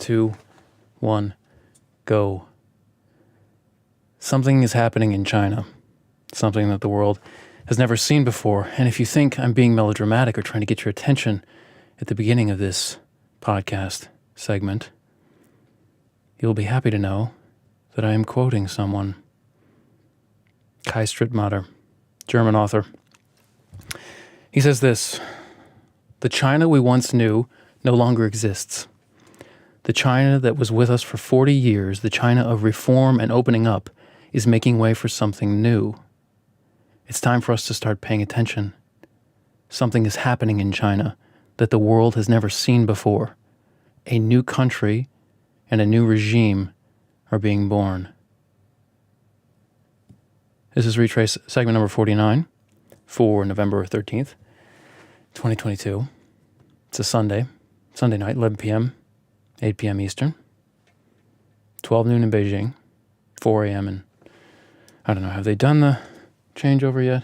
2, 1, go. Something is happening in China, something that the world has never seen before. And if you think I'm being melodramatic or trying to get your attention at the beginning of this podcast segment, you'll be happy to know that I am quoting someone. Kai Strittmatter, German author. He says this: "The China we once knew no longer exists. The China that was with us for 40 years, the China of reform and opening up, is making way for something new. It's time for us to start paying attention. Something is happening in China that the world has never seen before. A new country and a new regime are being born." This is Retraice segment number 49 for November 13th, 2022. It's a Sunday night, 11 p.m., 8 p.m. Eastern, 12 noon in Beijing, 4 a.m. in, I don't know, have they done the changeover yet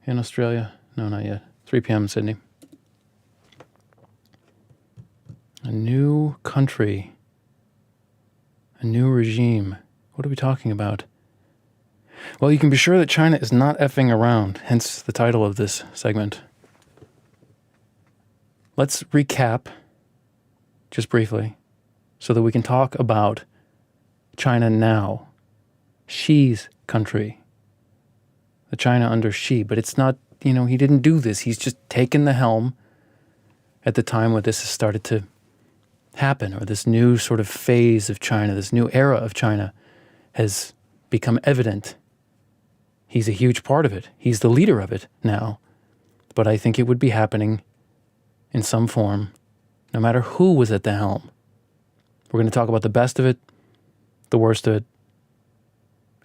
in Australia? No, not yet. 3 p.m. in Sydney. A new country, a new regime. What are we talking about? Well, you can be sure that China is not effing around, hence the title of this segment. Let's recap, just briefly, so that we can talk about China now. Xi's country. The China under Xi. But it's not, he didn't do this. He's just taken the helm at the time when this has started to happen, or this new sort of phase of China, this new era of China has become evident. He's a huge part of it. He's the leader of it now. But I think it would be happening in some form, no matter who was at the helm. We're going to talk about the best of it, the worst of it,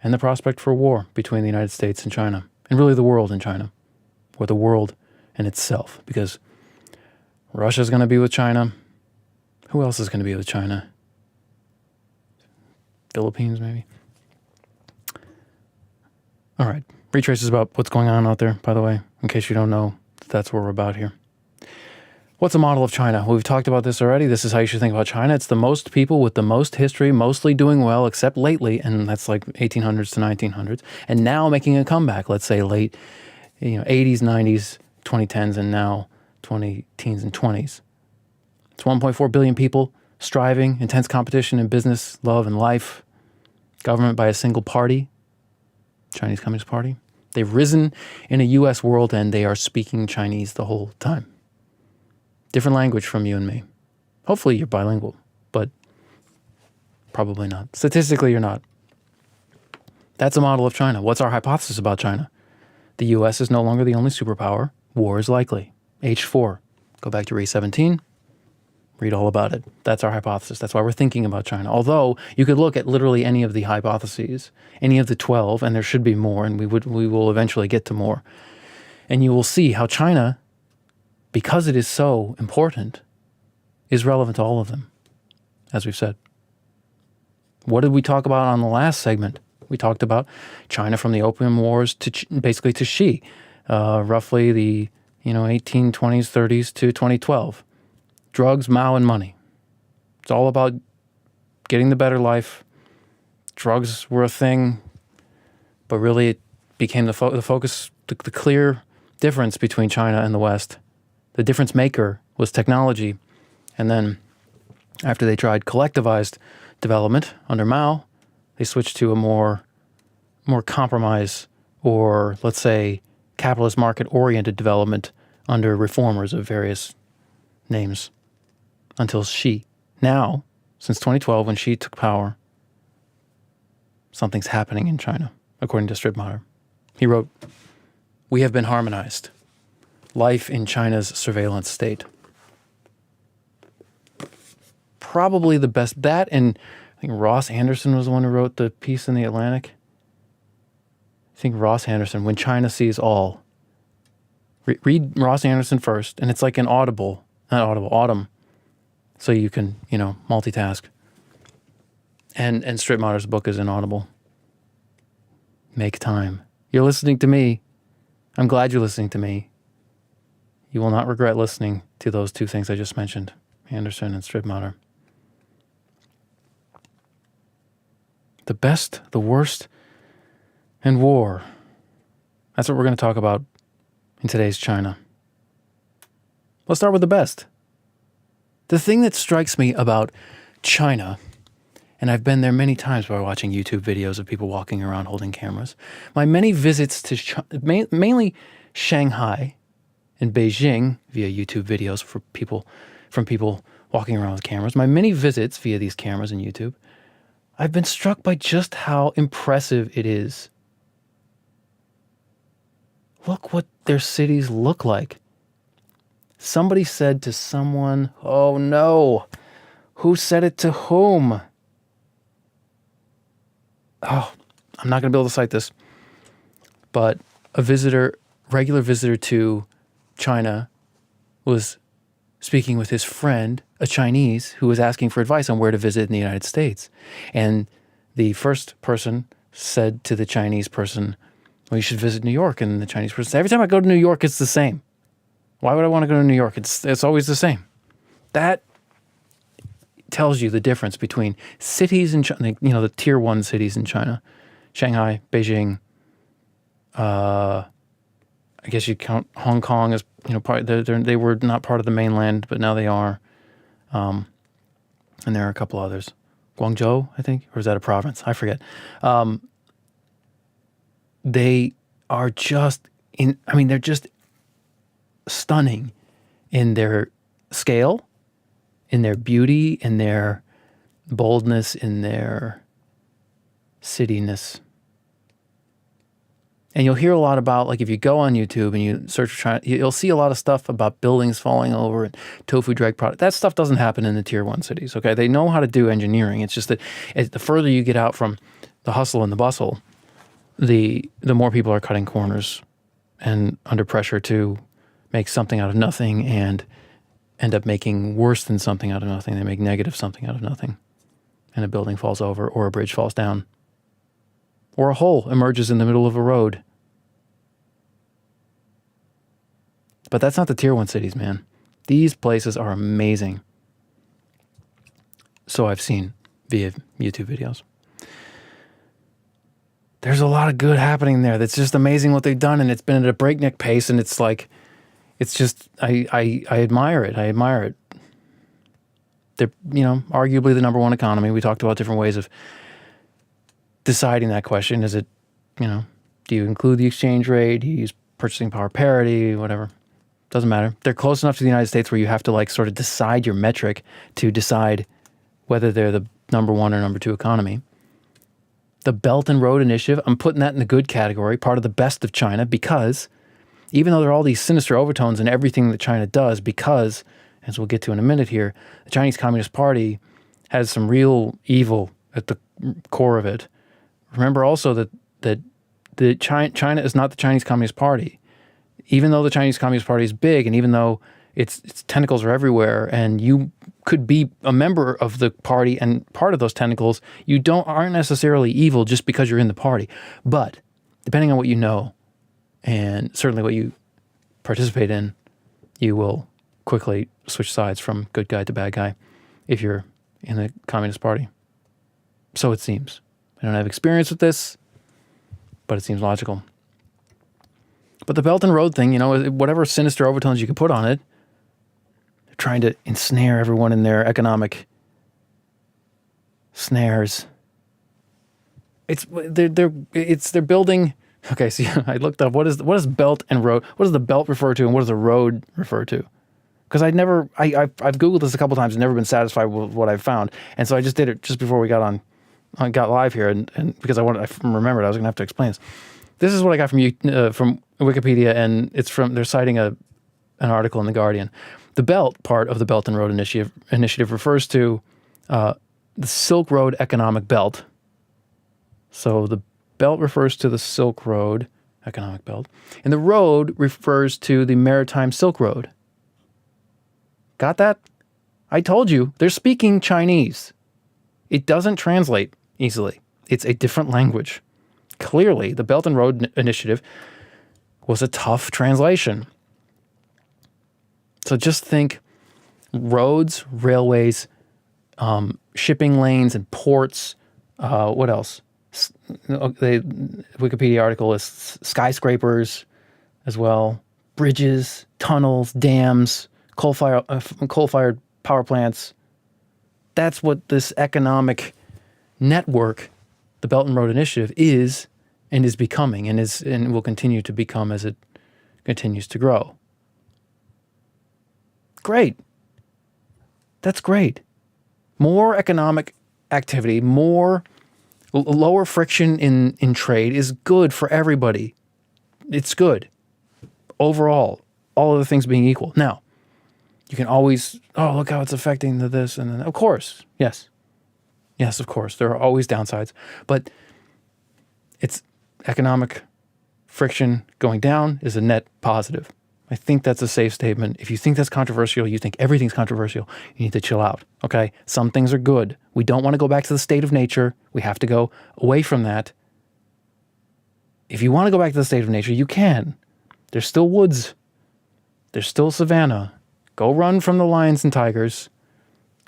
and the prospect for war between the United States and China, and really the world and China, or the world and itself, because Russia's going to be with China. Who else is going to be with China? Philippines, maybe? All right. Retraice is about what's going on out there, by the way, in case you don't know. That's what we're about here. What's a model of China? Well, we've talked about this already. This is how you should think about China. It's the most people with the most history, mostly doing well, except lately, and that's like 1800s to 1900s, and now making a comeback, let's say late 80s, 90s, 2010s, and now 20 teens and 20s. It's 1.4 billion people striving, intense competition in business, love, and life. Government by a single party, Chinese Communist Party. They've risen in a U.S. world, and they are speaking Chinese the whole time. Different language from you and me. Hopefully you're bilingual, but probably not. Statistically, you're not. That's a model of China. What's our hypothesis about China? The U.S. is no longer the only superpower. War is likely. H4. Go back to Re49. Read all about it. That's our hypothesis. That's why we're thinking about China. Although you could look at literally any of the hypotheses, any of the 12, and there should be more, and we will eventually get to more. And you will see how China, because it is so important, is relevant to all of them, as we've said. What did we talk about on the last segment? We talked about China from the Opium Wars to basically to Xi, roughly the 1820s, 30s to 2012. Drugs, Mao, and money. It's all about getting the better life. Drugs were a thing, but really it became the focus, the clear difference between China and the West. The difference maker was technology. And then after they tried collectivized development under Mao, they switched to a more compromise, or let's say capitalist market-oriented development under reformers of various names. Until Xi. Now, since 2012, when Xi took power, something's happening in China, according to Strittmatter. He wrote, "We have been harmonized. Life in China's surveillance state." Probably the best. That, and I think Ross Anderson was the one who wrote the piece in The Atlantic. I think Ross Anderson, "When China Sees All." Read Ross Anderson first, and it's like an autumn. So you can, multitask. And Strittmatter's book is inaudible. Make time. You're listening to me. I'm glad you're listening to me. You will not regret listening to those two things I just mentioned, Anderson and Strittmatter. The best, the worst, and war. That's what we're going to talk about in today's China. Let's start with the best. The thing that strikes me about China, and I've been there many times by watching YouTube videos of people walking around holding cameras. My many visits to mainly Shanghai and Beijing via YouTube videos from people walking around with cameras. My many visits via these cameras and YouTube, I've been struck by just how impressive it is. Look what their cities look like. Somebody said to someone, oh no, who said it to whom? Oh, I'm not going to be able to cite this, but a regular visitor to China was speaking with his friend, a Chinese, who was asking for advice on where to visit in the United States. And the first person said to the Chinese person, well, you should visit New York. And the Chinese person said, every time I go to New York, it's the same. Why would I want to go to New York? It's always the same. That tells you the difference between cities in China, the tier 1 cities in China, Shanghai, Beijing. I guess you count Hong Kong as they were not part of the mainland, but now they are. And there are a couple others, Guangzhou, I think, or is that a province? I forget. They are they're just stunning in their scale, in their beauty, in their boldness, in their cityness. And you'll hear a lot about, like if you go on YouTube and you search for China, you'll see a lot of stuff about buildings falling over and tofu drag product. That stuff doesn't happen in the tier 1 cities, okay? They know how to do engineering. It's just that the further you get out from the hustle and the bustle, the more people are cutting corners and under pressure to make something out of nothing and end up making worse than something out of nothing. They make negative something out of nothing. And a building falls over or a bridge falls down. Or a hole emerges in the middle of a road. But that's not the tier 1 cities, man. These places are amazing. So I've seen via YouTube videos. There's a lot of good happening there. That's just amazing what they've done, and it's been at a breakneck pace, and it's like, it's just, I admire it. I admire it. They're, arguably the number 1 economy. We talked about different ways of deciding that question. Is it, do you include the exchange rate? Do you use purchasing power parity? Whatever. Doesn't matter. They're close enough to the United States where you have to sort of decide your metric to decide whether they're the number 1 or number 2 economy. The Belt and Road Initiative, I'm putting that in the good category, part of the best of China, because even though there are all these sinister overtones in everything that China does, because, as we'll get to in a minute here, the Chinese Communist Party has some real evil at the core of it. Remember also that China is not the Chinese Communist Party. Even though the Chinese Communist Party is big, and even though its tentacles are everywhere, and you could be a member of the party and part of those tentacles, you aren't necessarily evil just because you're in the party. But depending on what you know, and certainly what you participate in, you will quickly switch sides from good guy to bad guy if you're in the Communist Party. So it seems. I don't have experience with this, but it seems logical. But the Belt and Road thing, whatever sinister overtones you can put on it, they're trying to ensnare everyone in their economic snares. They're building. Okay, see, I looked up what is Belt and Road. What does the Belt refer to, and what does the road refer to? Because I've Googled this a couple times and never been satisfied with what I've found, and so I just did it just before we got live here, and because I remembered I was going to have to explain this. This is what I got from Wikipedia, and they're citing an article in The Guardian. The Belt part of the Belt and Road Initiative refers to the Silk Road economic belt. So the Belt refers to the Silk Road economic belt, and the road refers to the Maritime Silk Road. Got that? I told you, they're speaking Chinese. It doesn't translate easily. It's a different language. Clearly, the Belt and Road Initiative was a tough translation. So just think roads, railways, shipping lanes, and ports. What else? The Wikipedia article lists skyscrapers as well, bridges, tunnels, dams, coal-fired power plants. That's what this economic network, the Belt and Road Initiative, is and is becoming and will continue to become as it continues to grow. Great. That's great. More economic activity, lower friction in trade is good for everybody. It's good. Overall, all other things being equal. Now, you can always, look how it's affecting this and then, of course, yes. Yes, of course, there are always downsides, but it's economic friction going down is a net positive. I think that's a safe statement. If you think that's controversial, you think everything's controversial, you need to chill out, okay? Some things are good. We don't want to go back to the state of nature. We have to go away from that. If you want to go back to the state of nature, you can. There's still woods. There's still savanna. Go run from the lions and tigers.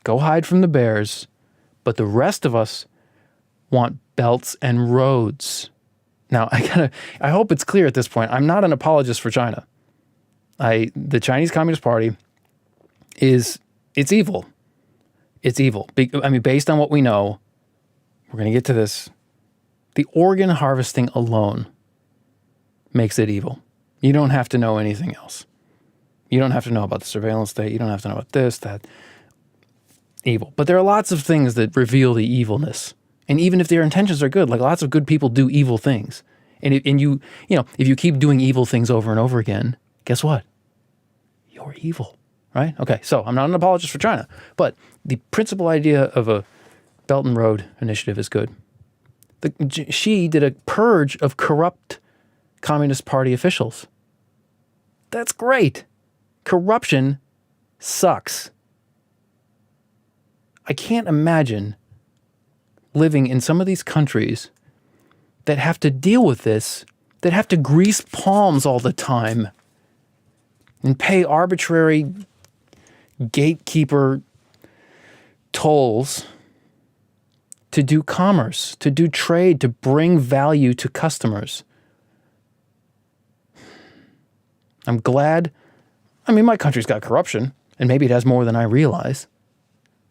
Go hide from the bears. But the rest of us want belts and roads. Now, I hope it's clear at this point. I'm not an apologist for China. The Chinese Communist Party it's evil. It's evil. Based on what we know, we're going to get to this. The organ harvesting alone makes it evil. You don't have to know anything else. You don't have to know about the surveillance state. You don't have to know about this, that. Evil. But there are lots of things that reveal the evilness. And even if their intentions are good, like lots of good people do evil things. And if you keep doing evil things over and over again, guess what? You're evil, right? Okay, so I'm not an apologist for China, but the principal idea of a Belt and Road Initiative is good. Xi did a purge of corrupt Communist Party officials. That's great. Corruption sucks. I can't imagine living in some of these countries that have to deal with this, that have to grease palms all the time and pay arbitrary gatekeeper tolls to do commerce, to do trade, to bring value to customers. I'm glad. My country's got corruption, and maybe it has more than I realize.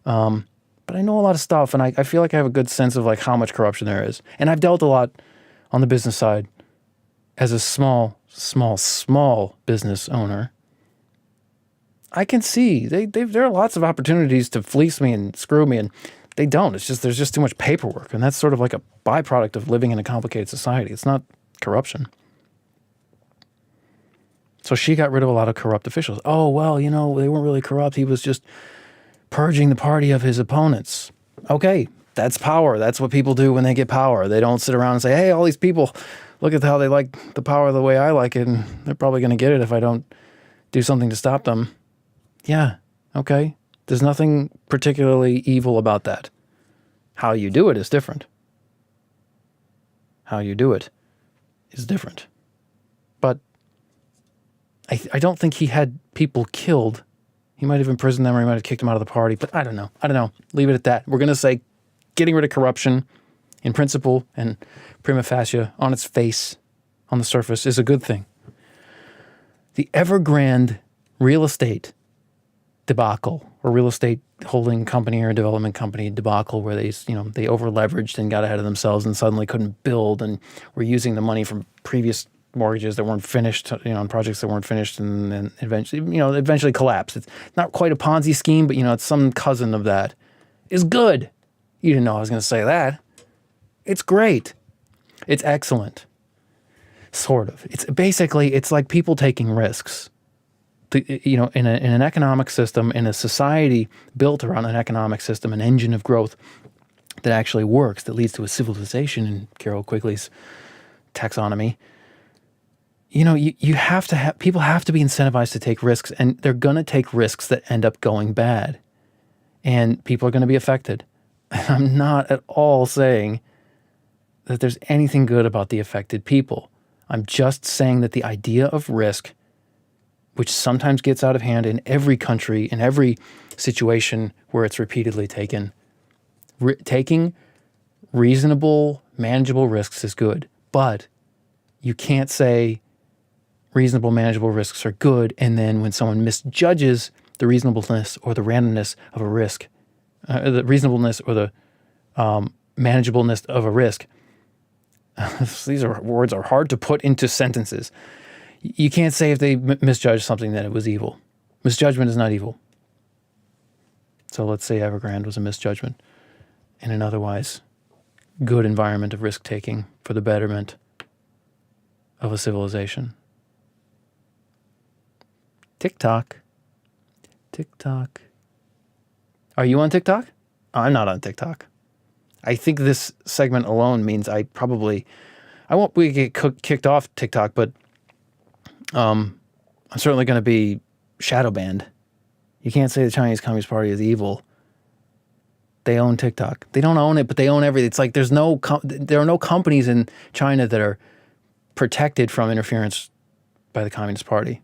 But I know a lot of stuff, and I feel like I have a good sense of like how much corruption there is. And I've dealt a lot on the business side as a small business owner. I can see there are lots of opportunities to fleece me and screw me, and they don't. There's just too much paperwork, and that's sort of like a byproduct of living in a complicated society. It's not corruption. So she got rid of a lot of corrupt officials. Oh, well, they weren't really corrupt. He was just purging the party of his opponents. Okay, that's power. That's what people do when they get power. They don't sit around and say, hey, all these people, look at how they like the power the way I like it, and they're probably going to get it if I don't do something to stop them. Yeah, okay. There's nothing particularly evil about that. How you do it is different. How you do it is different. But I don't think he had people killed. He might have imprisoned them or he might have kicked them out of the party, but I don't know. Leave it at that. We're going to say getting rid of corruption in principle and prima facie on its face, on the surface, is a good thing. The Evergrande real estate debacle, or real estate holding company or development company debacle, where they over leveraged and got ahead of themselves and suddenly couldn't build and were using the money from previous mortgages that weren't finished, on projects that weren't finished, and then eventually collapsed. It's not quite a Ponzi scheme, but it's some cousin of that. Is good. You didn't know I was going to say that. It's great. It's excellent. Sort of. It's like people taking risks. In an economic system, in a society built around an economic system, an engine of growth that actually works, that leads to a civilization in Carol Quigley's taxonomy. People have to be incentivized to take risks, and they're going to take risks that end up going bad, and people are going to be affected. And I'm not at all saying that there's anything good about the affected people. I'm just saying that the idea of risk, which sometimes gets out of hand in every country, in every situation where it's repeatedly taken, taking reasonable, manageable risks is good. But you can't say reasonable, manageable risks are good, and then when someone misjudges the reasonableness or the randomness of a risk, the reasonableness or the manageableness of a risk, these words are hard to put into sentences. You can't say if they misjudged something that it was evil. Misjudgment is not evil. So let's say Evergrande was a misjudgment in an otherwise good environment of risk-taking for the betterment of a civilization. TikTok. Are you on TikTok? I'm not on TikTok. I think this segment alone means I won't get kicked off TikTok, but I'm certainly going to be shadow banned. You can't say the Chinese Communist Party is evil. They own TikTok. They don't own it, but they own everything. It's like there are no companies in China that are protected from interference by the Communist Party.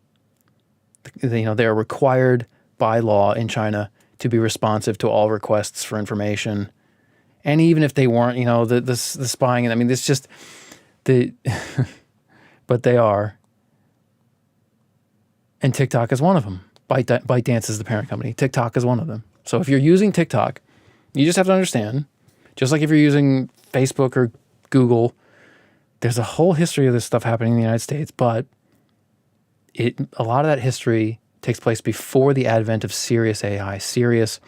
They are required by law in China to be responsive to all requests for information. And even if they weren't, the spying, I mean, it's just but they are. And TikTok is one of them. ByteDance is the parent company. TikTok is one of them. So if you're using TikTok, you just have to understand, just like if you're using Facebook or Google, there's a whole history of this stuff happening in the United States, but a lot of that history takes place before the advent of serious AI, serious,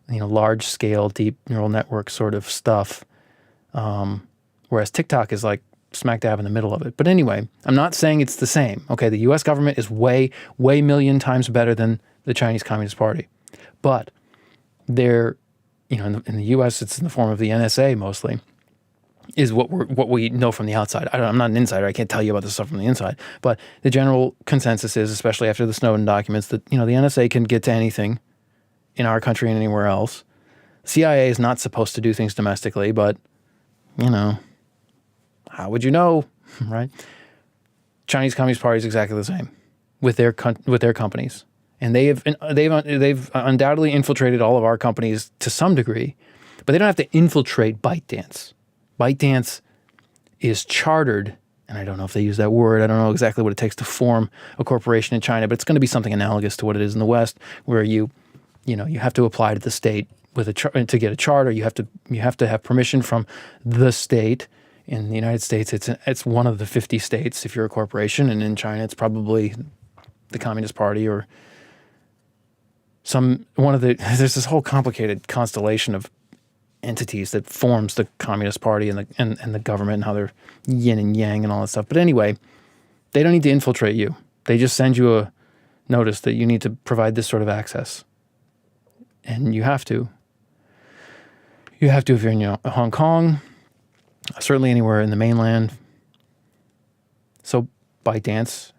large-scale, deep neural network sort of stuff, whereas TikTok is like smack dab in the middle of it. But anyway, I'm not saying it's the same. Okay, the U.S. government is way million times better than the Chinese Communist Party, but they're, in the U.S. it's in the form of the NSA mostly, is what we know from the outside. I'm not an insider. I can't tell you about this stuff from the inside. But the general consensus is, especially after the Snowden documents, that the NSA can get to anything in our country and anywhere else. CIA is not supposed to do things domestically, but how would you know, right? Chinese Communist Party is exactly the same with their companies, and they've undoubtedly infiltrated all of our companies to some degree, but they don't have to infiltrate ByteDance. ByteDance is chartered, and I don't know if they use that word. I don't know exactly what it takes to form a corporation in China, but it's going to be something analogous to what it is in the West, where you have to apply to the state to get a charter. You have to have permission from the state. In the United States, it's one of the 50 states if you're a corporation, and in China, it's probably the Communist Party or there's this whole complicated constellation of entities that forms the Communist Party and the government, and how they're yin and yang and all that stuff. But anyway, they don't need to infiltrate you. They just send you a notice that you need to provide this sort of access. And you have to. You have to if you're in Hong Kong, certainly anywhere in the mainland. So ByteDance,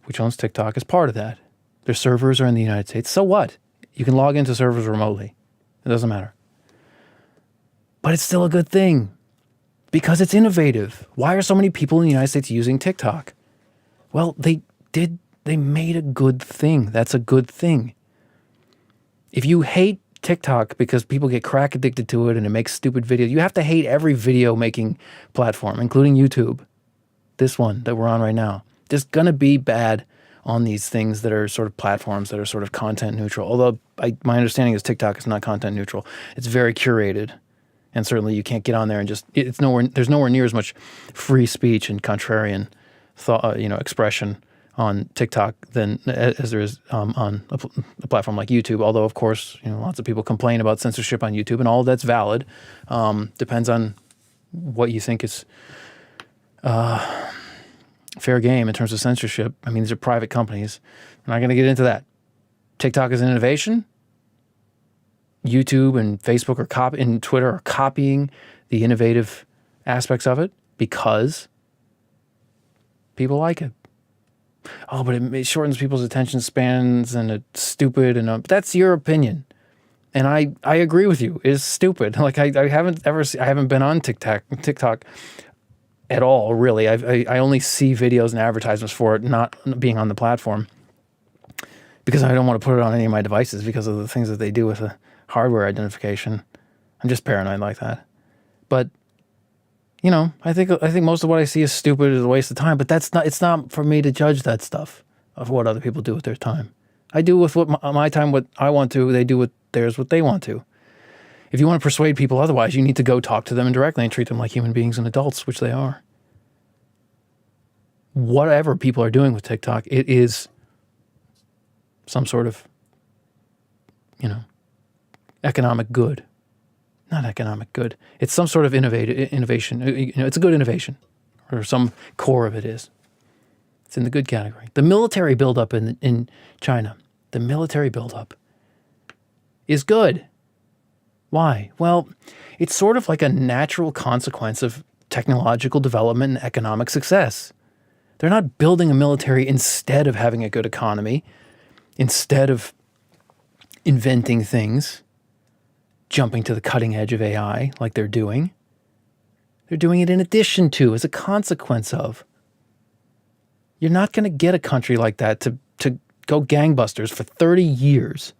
which owns TikTok, is part of that. Their servers are in the United States. So what? You can log into servers remotely. It doesn't matter. But it's still a good thing because it's innovative. Why are so many people in the United States using TikTok? Well, they made a good thing. That's a good thing. If you hate TikTok because people get crack addicted to it and it makes stupid videos, you have to hate every video making platform, including YouTube. This one that we're on right now. There's going to be bad on these things that are sort of platforms that are sort of content neutral. Although my understanding is TikTok is not content neutral. It's very curated. And certainly you can't get on there and there's nowhere near as much free speech and contrarian thought, expression on TikTok than as there is on a platform like YouTube. Although, of course, lots of people complain about censorship on YouTube, and all of that's valid. Depends on what you think is fair game in terms of censorship. I mean, these are private companies. I'm not going to get into that. TikTok is an innovation. YouTube and Facebook and Twitter are copying the innovative aspects of it because people like it. Oh, but it shortens people's attention spans and it's stupid. And that's your opinion. And I agree with you. It's stupid. Like I haven't been on TikTok at all, really. I only see videos and advertisements for it, not being on the platform, because I don't want to put it on any of my devices because of the things that they do with the hardware identification. I'm just paranoid like that. But I think most of what I see is stupid, is a waste of time. But it's not for me to judge that stuff of what other people do with their time. I do with my time what I want to. They do with theirs what they want to. If you want to persuade people otherwise, you need to go talk to them indirectly and treat them like human beings and adults, which they are. Whatever people are doing with TikTok, it is some sort of, economic good. Not economic good. It's some sort of innovation. It's a good innovation, or some core of it is. It's in the good category. The military buildup in China, the military buildup is good. Why? Well, it's sort of like a natural consequence of technological development and economic success. They're not building a military instead of having a good economy, instead of inventing things, jumping to the cutting edge of AI like they're doing. They're doing it in addition to, as a consequence of. You're not going to get a country like that to go gangbusters for 30 years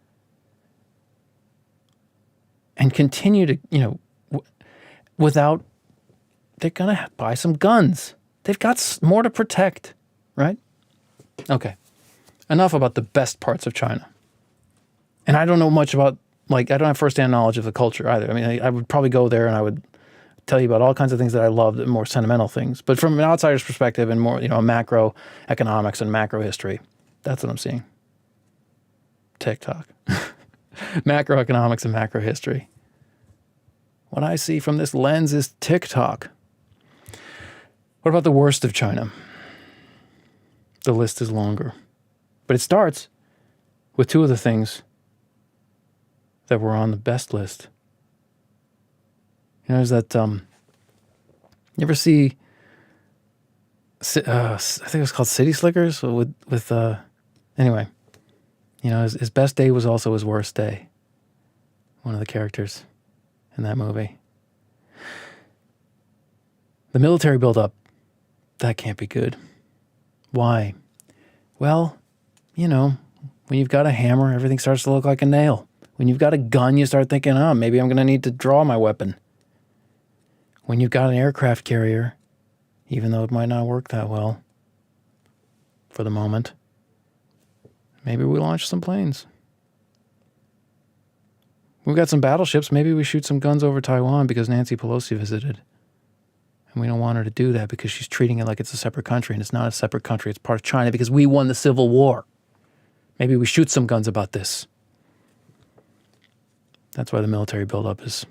and continue to, without, they're going to buy some guns. They've got more to protect, right? Okay. Enough about the best parts of China. And I don't know much about, I don't have firsthand knowledge of the culture either. I mean, I would probably go there and I would tell you about all kinds of things that I loved, more sentimental things. But from an outsider's perspective and more, macro economics and macro history, that's what I'm seeing. TikTok. Macroeconomics and macro history. What I see from this lens is TikTok. What about the worst of China? The list is longer. But it starts with two of the things that were on the best list. There's that, you ever see, I think it was called City Slickers anyway, his best day was also his worst day. One of the characters in that movie. The military buildup, that can't be good. Why? Well, when you've got a hammer, everything starts to look like a nail. When you've got a gun, you start thinking, maybe I'm going to need to draw my weapon. When you've got an aircraft carrier, even though it might not work that well for the moment, maybe we launch some planes. We've got some battleships. Maybe we shoot some guns over Taiwan because Nancy Pelosi visited. And we don't want her to do that because she's treating it like it's a separate country, and it's not a separate country. It's part of China because we won the Civil War. Maybe we shoot some guns about this. That's why the military buildup is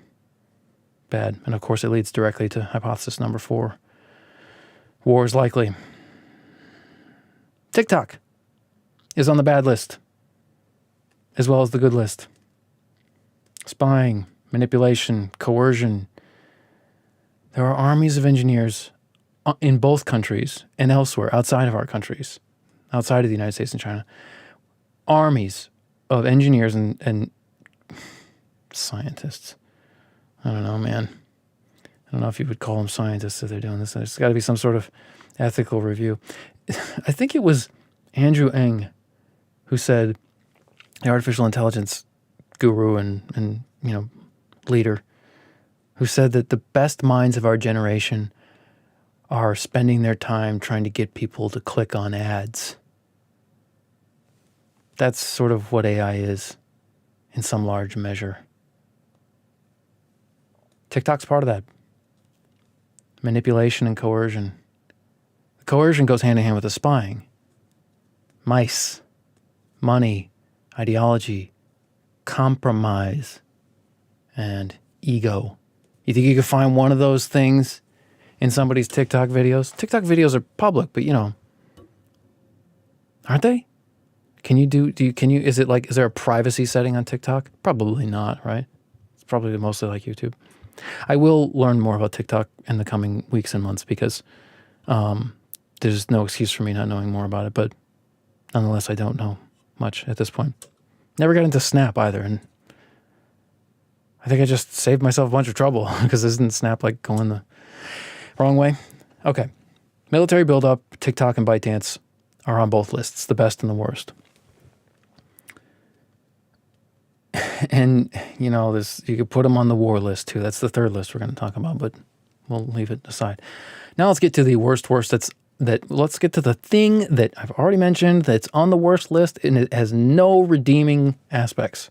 bad. And of course, it leads directly to hypothesis number 4. War is likely. TikTok is on the bad list, as well as the good list. Spying, manipulation, coercion. There are armies of engineers in both countries and elsewhere, outside of our countries, outside of the United States and China. Armies of engineers and scientists. I don't know, man. I don't know if you would call them scientists if they're doing this. There's got to be some sort of ethical review. I think it was Andrew Ng who said, the artificial intelligence guru and leader, who said that the best minds of our generation are spending their time trying to get people to click on ads. That's sort of what AI is in some large measure. TikTok's part of that. Manipulation and coercion. The coercion goes hand in hand with the spying. Mice, money, ideology, compromise, and ego. You think you could find one of those things in somebody's TikTok videos? TikTok videos are public, but aren't they? Is there a privacy setting on TikTok? Probably not, right? It's probably mostly like YouTube. I will learn more about TikTok in the coming weeks and months because there's no excuse for me not knowing more about it. But nonetheless, I don't know much at this point. Never got into Snap either, and I think I just saved myself a bunch of trouble because isn't Snap going the wrong way? Okay. Military buildup, TikTok, and ByteDance are on both lists, the best and the worst. And, you could put them on the war list too. That's the third list we're going to talk about, but we'll leave it aside. Now let's get to the worst. Let's get to the thing that I've already mentioned that's on the worst list and it has no redeeming aspects.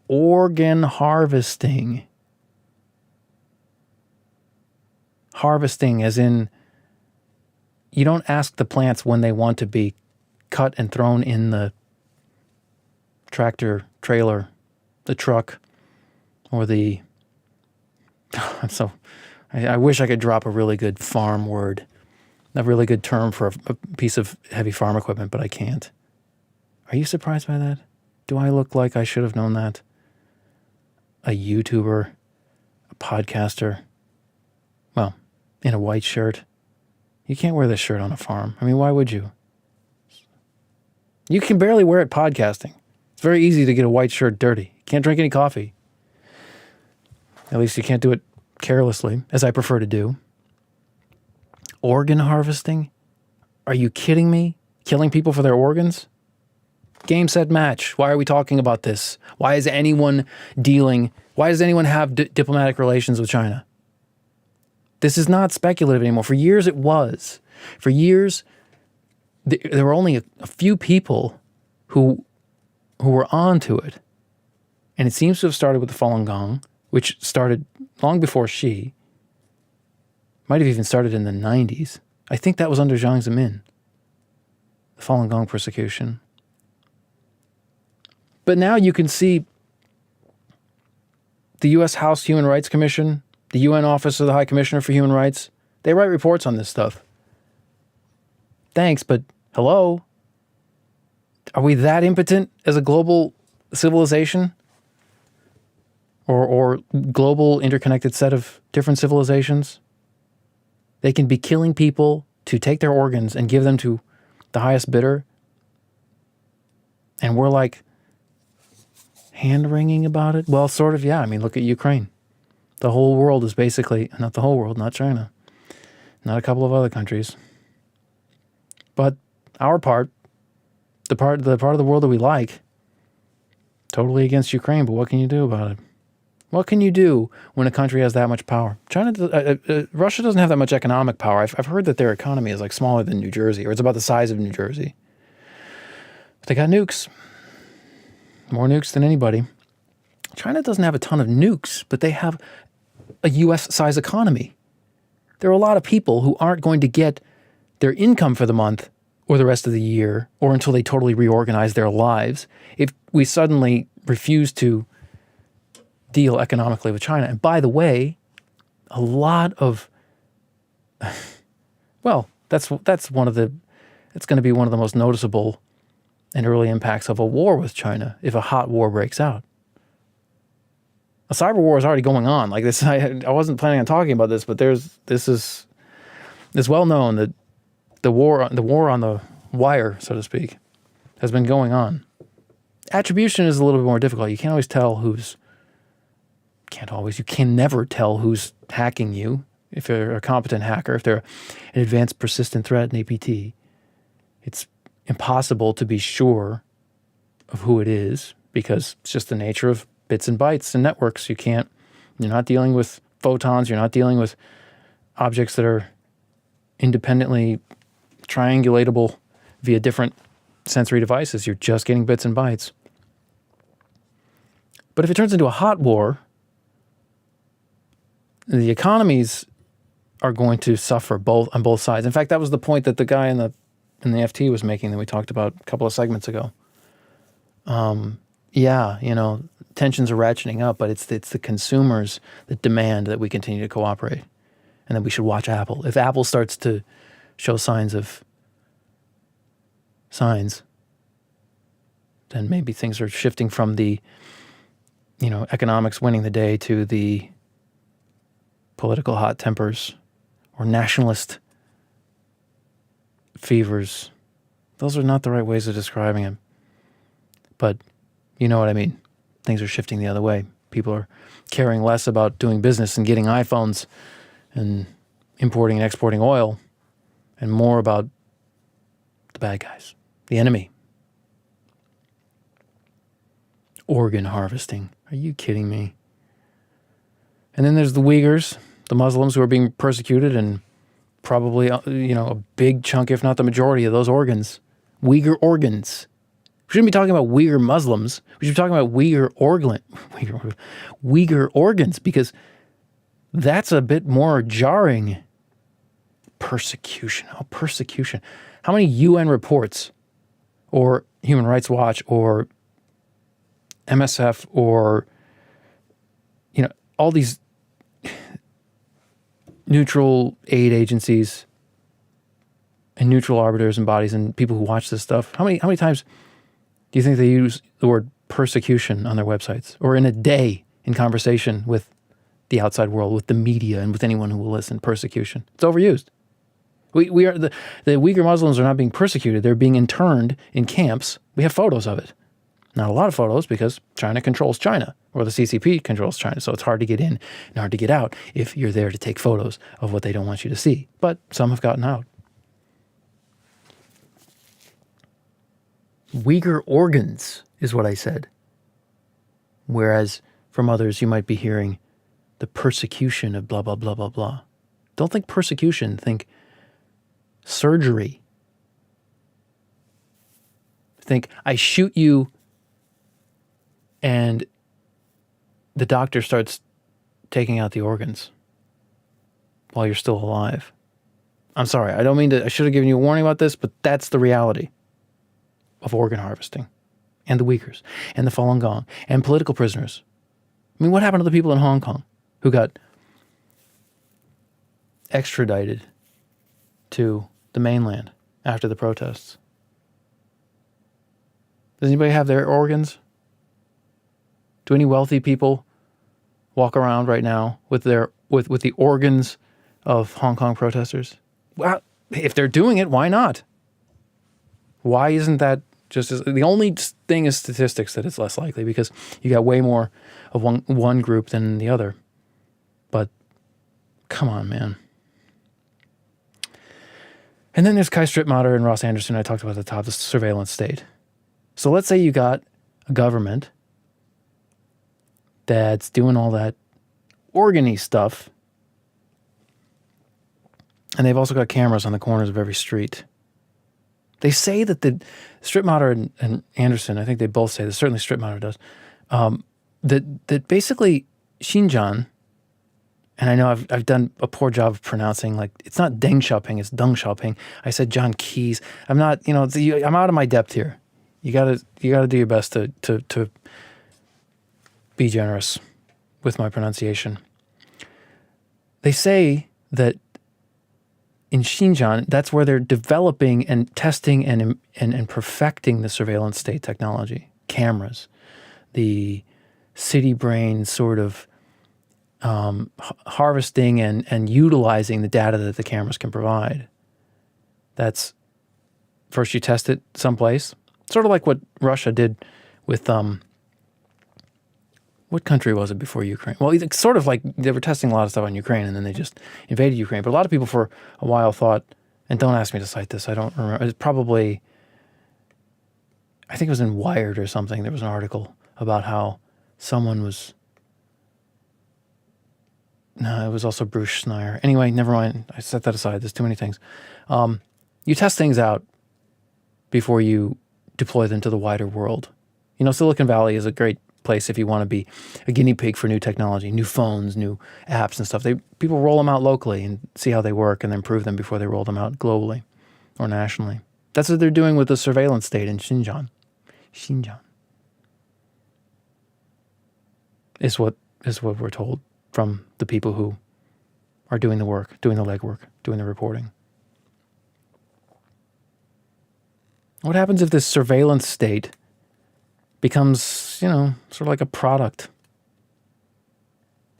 Organ harvesting. Harvesting as in you don't ask the plants when they want to be cut and thrown in the tractor, trailer, the truck, or the... I wish I could drop a really good farm word, a really good term for a piece of heavy farm equipment, but I can't. Are you surprised by that? Do I look like I should have known that? A YouTuber, a podcaster, well, in a white shirt. You can't wear this shirt on a farm. I mean, why would you? You can barely wear it podcasting. It's very easy to get a white shirt dirty. You can't drink any coffee. At least you can't do it carelessly, as I prefer to do. Organ harvesting? Are you kidding me? Killing people for their organs? Game, set, match. Why are we talking about this? Why does anyone have diplomatic relations with China? This is not speculative anymore. For years it was. For years, there were only a few people who were onto it. And it seems to have started with the Falun Gong, which started long before Xi. Might have even started in the 90s. I think that was under Jiang Zemin. The Falun Gong persecution. But now you can see the U.S. House Human Rights Commission, the UN Office of the High Commissioner for Human Rights, they write reports on this stuff. Thanks, but hello? Are we that impotent as a global civilization? Or global interconnected set of different civilizations? They can be killing people to take their organs and give them to the highest bidder. And we're like hand-wringing about it? Well, sort of, yeah. I mean, look at Ukraine. The whole world is basically, not the whole world, not China, not a couple of other countries, but our part, the part of the world that we like, totally against Ukraine. But what can you do about it? What can you do when a country has that much power? Russia doesn't have that much economic power. I've heard that their economy is like smaller than New Jersey, or it's about the size of New Jersey. But they got nukes. More nukes than anybody. China doesn't have a ton of nukes, but they have a U.S.-sized economy. There are a lot of people who aren't going to get their income for the month or the rest of the year, or until they totally reorganize their lives, if we suddenly refuse to deal economically with China. And by the way, a lot of, well, it's going to be one of the most noticeable and early impacts of a war with China if a hot war breaks out. A cyber war is already going on. Like this, I wasn't planning on talking about this, but it's well known that the war on the wire, so to speak, has been going on. Attribution is a little bit more difficult. You can never tell who's hacking you. If they're a competent hacker, if they're an advanced persistent threat, an APT, it's impossible to be sure of who it is because it's just the nature of bits and bytes and networks. You're not dealing with photons. You're not dealing with objects that are independently triangulatable via different sensory devices. You're just getting bits and bytes. But if it turns into a hot war, the economies are going to suffer on both sides. In fact, that was the point that the guy in the FT was making that we talked about a couple of segments ago. Tensions are ratcheting up, but it's the consumers that demand that we continue to cooperate and that we should watch Apple. If Apple starts to show signs, then maybe things are shifting from the, economics winning the day to the political hot tempers or nationalist fevers. Those are not the right ways of describing it. But you know what I mean. Things are shifting the other way. People are caring less about doing business and getting iPhones and importing and exporting oil and more about the bad guys, the enemy. Organ harvesting. Are you kidding me? And then there's the Uyghurs, the Muslims who are being persecuted, and probably, a big chunk, if not the majority of those organs, Uyghur organs. We shouldn't be talking about Uyghur Muslims. We should be talking about Uyghur organs, because that's a bit more jarring. Persecution. Oh, persecution. How many UN reports or Human Rights Watch or MSF or, all these neutral aid agencies and neutral arbiters and bodies and people who watch this stuff, how many times do you think they use the word persecution on their websites, or in a day in conversation with the outside world, with the media, and with anyone who will listen? Persecution. It's overused. We are the Uyghur Muslims are not being persecuted. They're being interned in camps. We have photos of it. Not a lot of photos, because China controls China, or the CCP controls China. So it's hard to get in and hard to get out if you're there to take photos of what they don't want you to see. But some have gotten out. Uyghur organs is what I said. Whereas from others, you might be hearing the persecution of blah, blah, blah, blah, blah. Don't think persecution. Think surgery. Think, I shoot you and the doctor starts taking out the organs while you're still alive. I'm sorry, I don't mean to, I should have given you a warning about this, but that's the reality of organ harvesting, and the Uyghurs, and the Falun Gong, and political prisoners. I mean, what happened to the people in Hong Kong who got extradited to the mainland after the protests? Does anybody have their organs? Do any wealthy people walk around right now with the organs of Hong Kong protesters? Well, if they're doing it, why not? Why isn't that just as, the only thing is statistics that it's less likely, because you got way more of one group than the other. But come on, man. And then there's Kai Strittmatter and Ross Anderson I talked about at the top, the surveillance state. So let's say you got a government that's doing all that organ-y stuff, and they've also got cameras on the corners of every street. They say that the Strittmatter and Anderson, I think they both say this, certainly Strittmatter does, that basically Xinjiang, and I know I've done a poor job of pronouncing, like, it's not Deng Xiaoping, it's Deng Xiaoping. I said John Keys. I'm not, I'm out of my depth here. You gotta do your best to be generous with my pronunciation. They say that in Xinjiang, that's where they're developing and testing and perfecting the surveillance state technology, cameras, the city brain sort of harvesting and utilizing the data that the cameras can provide. That's, first you test it someplace, sort of like what Russia did with, what country was it before Ukraine? Well, it's sort of like they were testing a lot of stuff on Ukraine, and then they just invaded Ukraine. But a lot of people for a while thought, and don't ask me to cite this, I don't remember, it's probably, I think it was in Wired or something, there was an article about how someone was, no, it was also Bruce Schneier. Anyway, never mind, I set that aside, there's too many things. You test things out before you deploy them to the wider world. Silicon Valley is a great place if you want to be a guinea pig for new technology, new phones, new apps and stuff. People roll them out locally and see how they work and then improve them before they roll them out globally or nationally. That's what they're doing with the surveillance state in Xinjiang. Xinjiang is what we're told from the people who are doing the work, doing the legwork, doing the reporting. What happens if this surveillance state becomes, sort of like a product?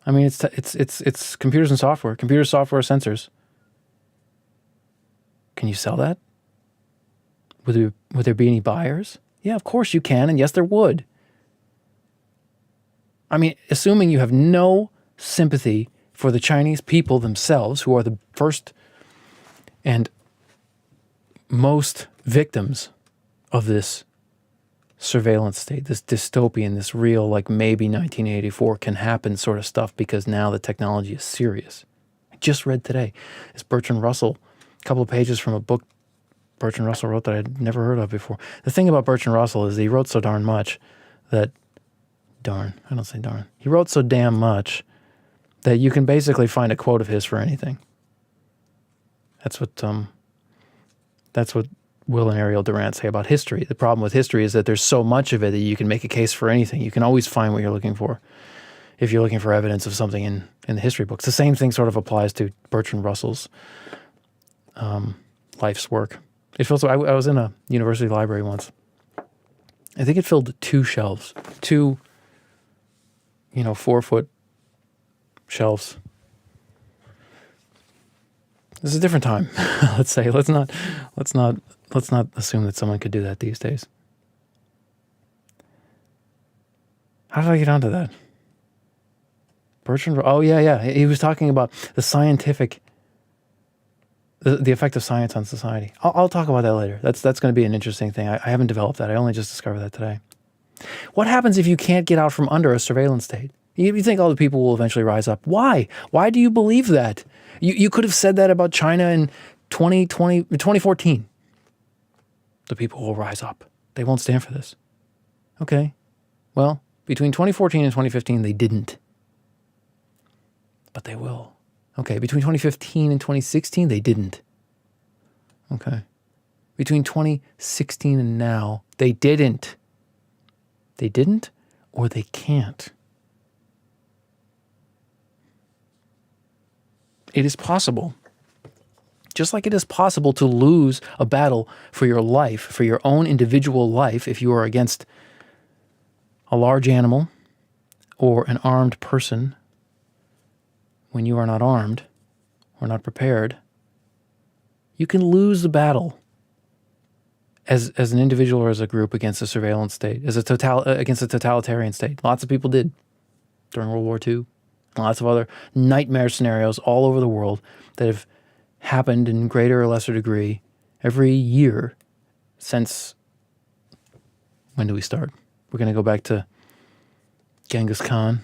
I mean, it's computers and software, sensors. Can you sell that? Would there be any buyers? Yeah, of course you can, and yes, there would. I mean, assuming you have no sympathy for the Chinese people themselves, who are the first and most victims of this surveillance state, this dystopian, this real, like maybe 1984 can happen sort of stuff, because now the technology is serious. just read today is Bertrand Russell, a couple of pages from a book Bertrand Russell wrote that I'd never heard of before. The thing about Bertrand Russell is he wrote so darn much that, I don't say darn. He wrote so damn much that you can basically find a quote of his for anything. That's what Will and Ariel Durant say about history. The problem with history is that there's so much of it that you can make a case for anything. You can always find what you're looking for if you're looking for evidence of something in the history books. The same thing sort of applies to Bertrand Russell's life's work. It feels like I was in a university library once. I think it filled 2 shelves, 2 4-foot shelves. This is a different time. Let's say let's not assume that someone could do that these days. How did I get onto that? Bertrand. Oh yeah. He was talking about the scientific, the effect of science on society. I'll talk about that later. That's going to be an interesting thing. I haven't developed that. I only just discovered that today. What happens if you can't get out from under a surveillance state? You think all the people will eventually rise up. Why? Why do you believe that? You could have said that about China in 2014. The people will rise up. They won't stand for this. Okay. Well, between 2014 and 2015, they didn't. But they will. Okay. Between 2015 and 2016, they didn't. Okay. Between 2016 and now, they didn't. They didn't, or they can't. It is possible. Just like it is possible to lose a battle for your life, for your own individual life, if you are against a large animal or an armed person, when you are not armed or not prepared, you can lose the battle as an individual or as a group against a surveillance state, against a totalitarian state. Lots of people did during World War II. Lots of other nightmare scenarios all over the world that have happened in greater or lesser degree every year since, when do we start? We're going to go back to Genghis Khan.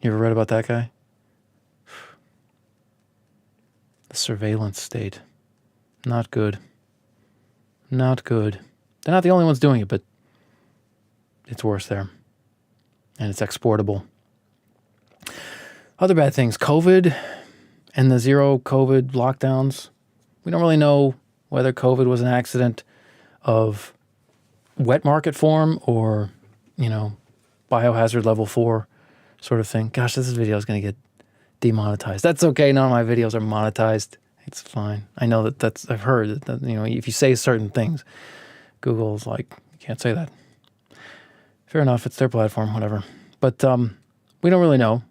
You ever read about that guy? The surveillance state. Not good. Not good. They're not the only ones doing it, but it's worse there. And it's exportable. Other bad things, COVID and the zero COVID lockdowns. We don't really know whether COVID was an accident of wet market form or, biohazard level 4 sort of thing. Gosh, this video is going to get demonetized. That's okay. None of my videos are monetized. It's fine. I know I've heard that, if you say certain things, Google's like, you can't say that. Fair enough. It's their platform, whatever. But we don't really know.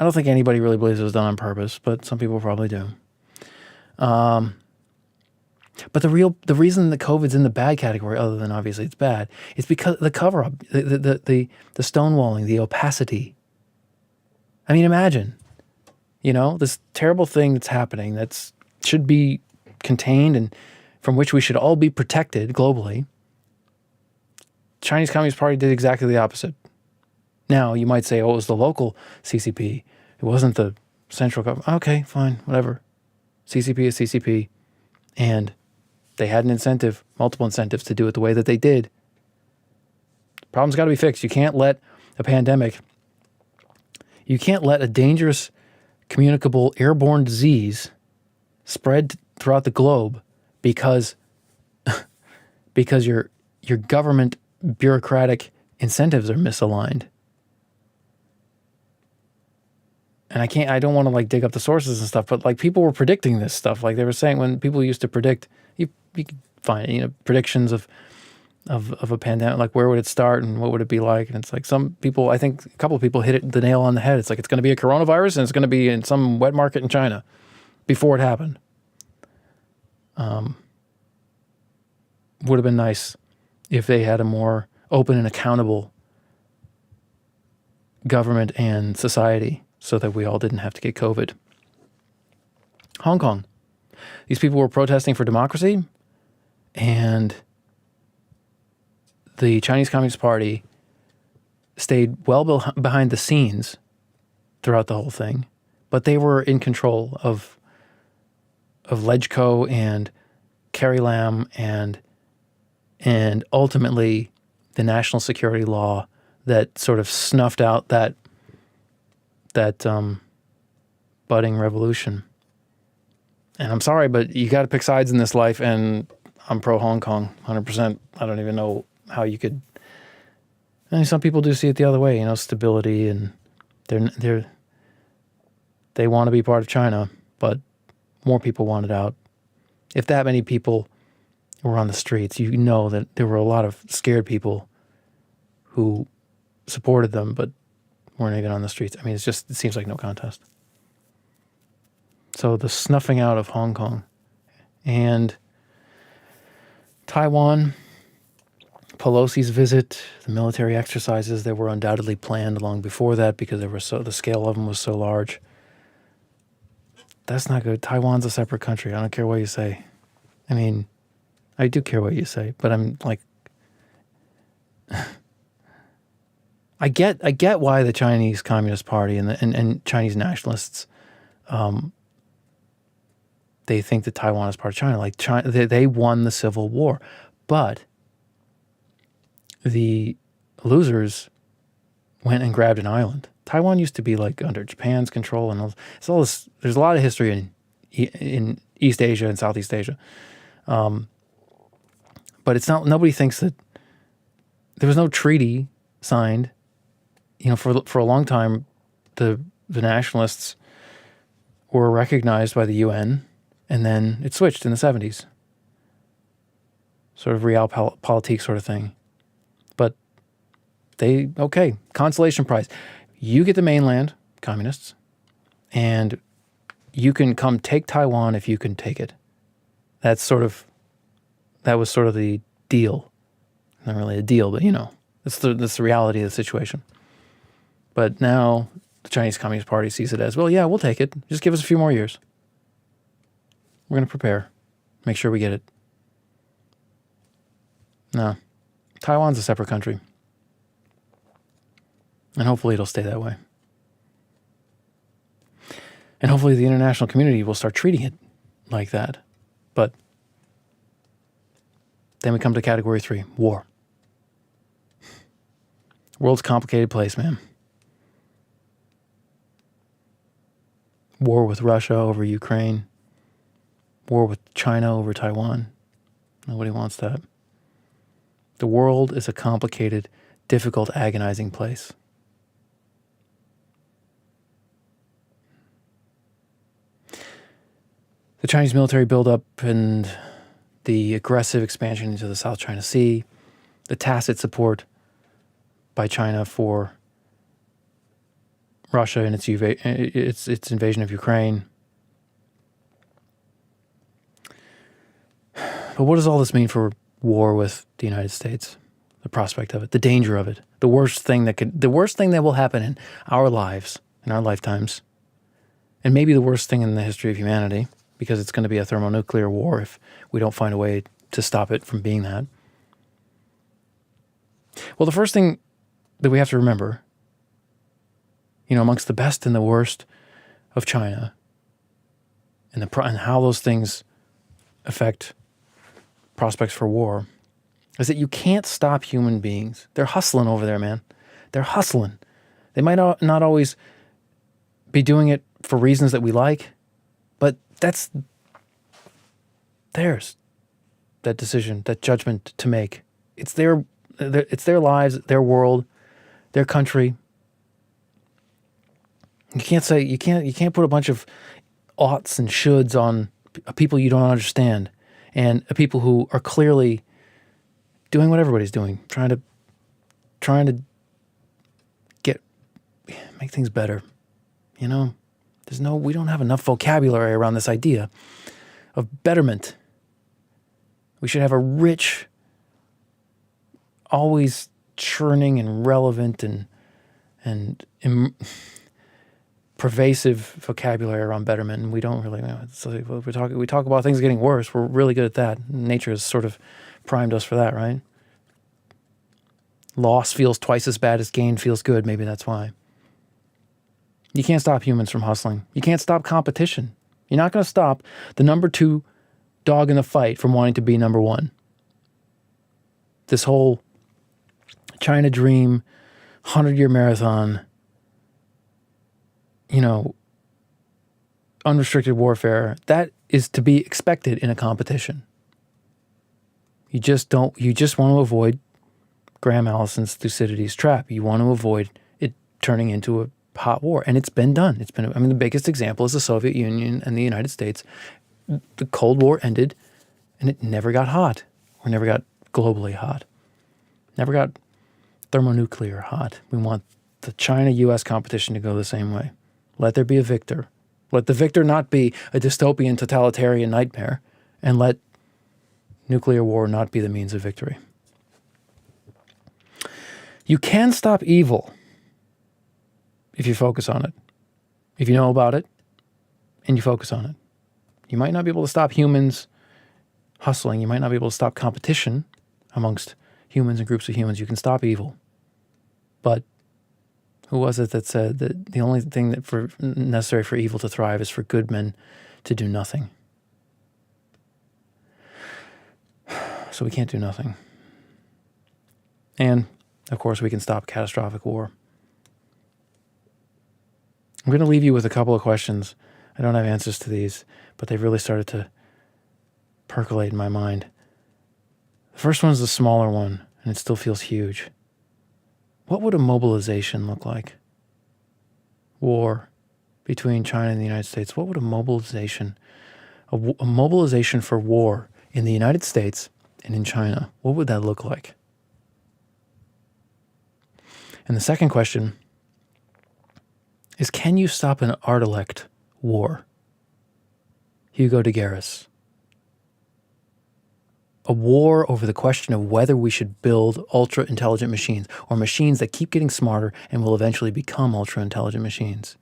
I don't think anybody really believes it was done on purpose, but some people probably do. But the reason that COVID's in the bad category, other than obviously it's bad, is because the cover-up, the stonewalling, the opacity. I mean, imagine, this terrible thing that's happening that should be contained and from which we should all be protected globally. Chinese Communist Party did exactly the opposite. Now, you might say, it was the local CCP. It wasn't the central government. Okay, fine, whatever. CCP is CCP. And they had an incentive, multiple incentives to do it the way that they did. Problem's got to be fixed. You can't let a pandemic, you can't let a dangerous, communicable, airborne disease spread throughout the globe because your government bureaucratic incentives are misaligned. And I don't want to dig up the sources and stuff, but people were predicting this stuff. Like they were saying when people used to predict, you could find, predictions of a pandemic, like where would it start and what would it be like? And it's like some people, I think a couple of people hit the nail on the head. It's like, it's going to be a coronavirus and it's going to be in some wet market in China before it happened. Would have been nice if they had a more open and accountable government and society so that we all didn't have to get COVID. Hong Kong. These people were protesting for democracy, and the Chinese Communist Party stayed well behind the scenes throughout the whole thing, but they were in control of Legco and Carrie Lam and ultimately the national security law that sort of snuffed out that budding revolution. And I'm sorry, but you got to pick sides in this life, and I'm pro Hong Kong, 100%. I don't even know how you could. I mean, some people do see it the other way, stability, and they want to be part of China, but more people want it out. If that many people were on the streets, you know that there were a lot of scared people who supported them, but weren't even on the streets. I mean, it seems like no contest. So the snuffing out of Hong Kong and Taiwan, Pelosi's visit, the military exercises that were undoubtedly planned long before that because the scale of them was so large. That's not good. Taiwan's a separate country. I don't care what you say. I mean, I do care what you say, but I'm like, I get why the Chinese Communist Party and Chinese nationalists, they think that Taiwan is part of China. Like China, they won the Civil War, but the losers went and grabbed an island. Taiwan used to be like under Japan's control, and it's all this. There's a lot of history in East Asia and Southeast Asia, but it's not. Nobody thinks that there was no treaty signed. For a long time, the nationalists were recognized by the UN, and then it switched in the 70s. Sort of realpolitik sort of thing. But consolation prize. You get the mainland, communists, and you can come take Taiwan if you can take it. That was sort of the deal. Not really a deal, but that's the reality of the situation. But now the Chinese Communist Party sees it as, well, yeah, we'll take it. Just give us a few more years. We're going to prepare. Make sure we get it. No. Taiwan's a separate country. And hopefully it'll stay that way. And hopefully the international community will start treating it like that. But then we come to category 3, war. World's a complicated place, man. War with Russia over Ukraine. War with China over Taiwan. Nobody wants that. The world is a complicated, difficult, agonizing place. The Chinese military buildup and the aggressive expansion into the South China Sea, the tacit support by China for Russia and its invasion of Ukraine. But what does all this mean for war with the United States? The prospect of it, the danger of it, the worst thing that will happen in our lives, in our lifetimes, and maybe the worst thing in the history of humanity, because it's going to be a thermonuclear war if we don't find a way to stop it from being that. Well, the first thing that we have to remember, amongst the best and the worst of China, and how those things affect prospects for war, is that you can't stop human beings. They're hustling over there, man. They're hustling. They might not always be doing it for reasons that we like, but that's theirs. That decision, that judgment to make. It's their lives, their world, their country. You can't put a bunch of oughts and shoulds on people you don't understand, and people who are clearly doing what everybody's doing, trying to make things better. We don't have enough vocabulary around this idea of betterment. We should have a rich, always churning and relevant and pervasive vocabulary around betterment, and we don't really. We talk about things getting worse. We're really good at that. Nature has sort of primed us for that, right? Loss feels twice as bad as gain feels good. Maybe that's why. You can't stop humans from hustling. You can't stop competition. You're not going to stop the number 2 dog in the fight from wanting to be number 1. This whole China dream, 100-year marathon, unrestricted warfare, that is to be expected in a competition. You just want to avoid Graham Allison's Thucydides trap. You want to avoid it turning into a hot war. And it's been done. The biggest example is the Soviet Union and the United States. The Cold War ended and it never got hot, or never got globally hot, never got thermonuclear hot. We want the China-US competition to go the same way. Let there be a victor. Let the victor not be a dystopian totalitarian nightmare, and let nuclear war not be the means of victory. You can stop evil if you focus on it, if you know about it, and you focus on it. You might not be able to stop humans hustling. You might not be able to stop competition amongst humans and groups of humans. You can stop evil. But who was it that said that the only thing necessary for evil to thrive is for good men to do nothing? So we can't do nothing. And, of course, we can stop catastrophic war. I'm going to leave you with a couple of questions. I don't have answers to these, but they've really started to percolate in my mind. The first one is the smaller one, and it still feels huge. What would a mobilization look like? War between China and the United States. What would a mobilization for war in the United States and in China, what would that look like? And the second question is, can you stop an art-elect war? Hugo de Garis. A war over the question of whether we should build ultra-intelligent machines, or machines that keep getting smarter and will eventually become ultra-intelligent machines.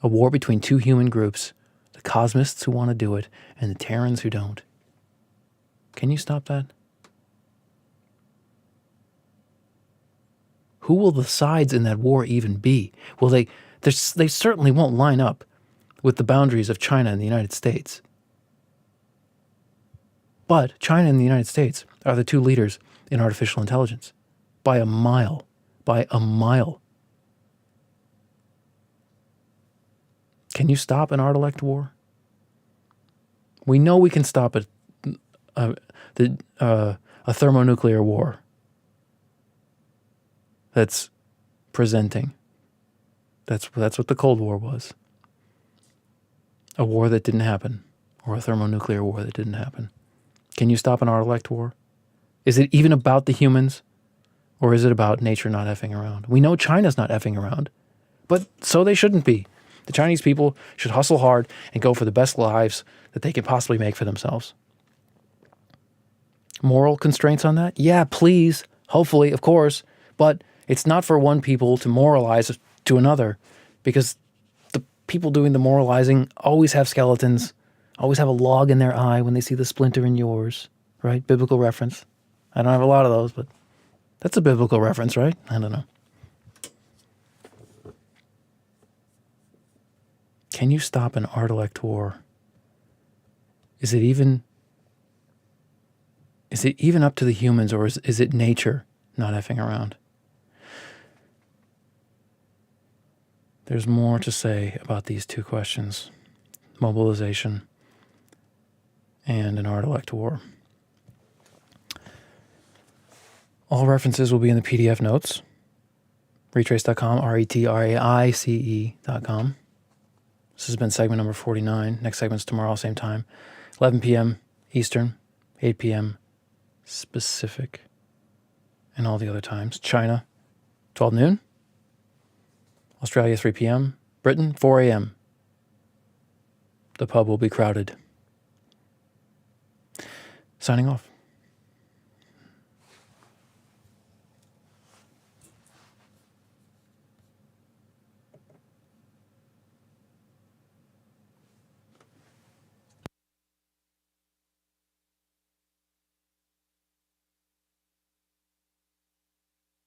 A war between 2 human groups, the cosmists who want to do it and the Terrans who don't. Can you stop that? Who will the sides in that war even be? Well, they certainly won't line up with the boundaries of China and the United States. But China and the United States are the 2 leaders in artificial intelligence. By a mile. By a mile. Can you stop an art-elect war? We know we can stop a thermonuclear war that's presenting. That's what the Cold War was. A war that didn't happen, or a thermonuclear war that didn't happen. Can you stop an art-elect war? Is it even about the humans, or is it about nature not effing around? We know China's not effing around, but so they shouldn't be. The Chinese people should hustle hard and go for the best lives that they can possibly make for themselves. Moral constraints on that? Yeah, please. Hopefully, of course. But it's not for one people to moralize to another, because the people doing the moralizing always have skeletons, always have a log in their eye when they see the splinter in yours, right? Biblical reference. I don't have a lot of those, but that's a biblical reference, right? I don't know. Can you stop an art-elect war? Is it even up to the humans, or is it nature not effing around? There's more to say about these 2 questions: mobilization and an art-elect war. All references will be in the PDF notes. Retraice.com, Retraice.com. This has been segment number 49. Next segment's tomorrow, same time, 11 p.m. Eastern, 8 p.m. Pacific, and all the other times. China, 12 noon. Australia, 3 p.m. Britain, 4 a.m. The pub will be crowded. Signing off.